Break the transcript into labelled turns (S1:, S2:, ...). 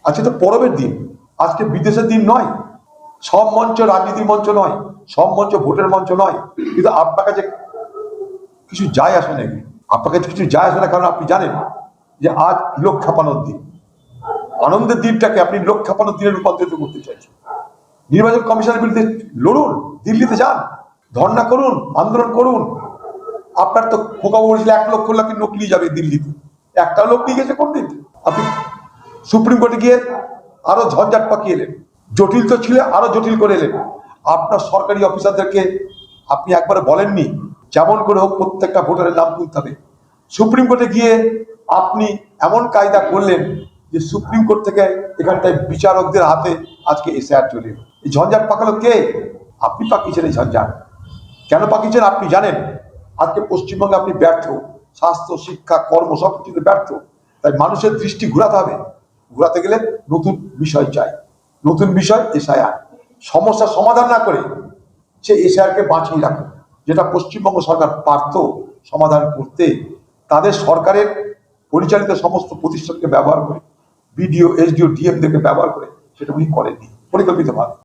S1: আজকে তো পরবের দিন, আজকে বিদেশের দিন নয়, সব মঞ্চ রাজনীতির মঞ্চ নয়, সব মঞ্চ ভোটের মঞ্চ নয়। কিন্তু আপনার কাছে কিছু যায় আসে নাকি? আপনার কাছে কিছু যায় আসে না, কারণ আপনি জানেন যে আজ লোক খেপানোর দিন। আনন্দের দিনটাকে আপনি লোক খেপানোর দিনে রূপান্তরিত করতে চাইছেন। নির্বাচন কমিশনের বিরুদ্ধে লড়ুন, দিল্লিতে যান, ধর্ণা করুন, আন্দোলন করুন। আপনার তো খোকা বলেছিল 1 লক্ষ লোক নিয়ে যাবে দিল্লিতে, একটা লোক নিয়ে গেছে কোনদিন? আপনি সুপ্রিম কোর্টে গিয়ে আরো ঝঞ্ঝাট পাকিয়ে এলেন, জটিল তো ছিল, আরো জটিল করে এলেন। আপনার সরকারি অফিসারদেরকে আপনি একবারে বলেননি যেমন করে হোক প্রত্যেকটা ভোটারের নাম তুলতে হবে। সুপ্রিম কোর্টে গিয়ে আপনি এমন কায়দা করলেন যে সুপ্রিম কোর্ট থেকে এখানটায় বিচারকদের হাতে আজকে এসআইআর চলে এলো। এই ঝঞ্ঝাট পাকালো কে? আপনি পাকিয়েছেন এই ঝঞ্ঝাট। কেন পাকিয়েছেন আপনি জানেন। আজকে পশ্চিমবঙ্গে আপনি ব্যর্থ, স্বাস্থ্য, শিক্ষা, কর্ম সবকিছুতে ব্যর্থ। তাই মানুষের দৃষ্টি ঘোরাতে হবে। ঘোরাতে গেলে নতুন বিষয় চাই, নতুন বিষয় এসআইআর। সমস্যার সমাধান না করে সে এসআইআরকে বাঁচিয়ে রাখে, যেটা পশ্চিমবঙ্গ সরকার পারত সমাধান করতে। তাদের সরকারের পরিচালিত সমস্ত প্রতিষ্ঠানকে ব্যবহার করে, বিডিও, এসডিও, ডিএমদেরকে ব্যবহার করে সেটা উনি করেননি পরিকল্পিতভাবে।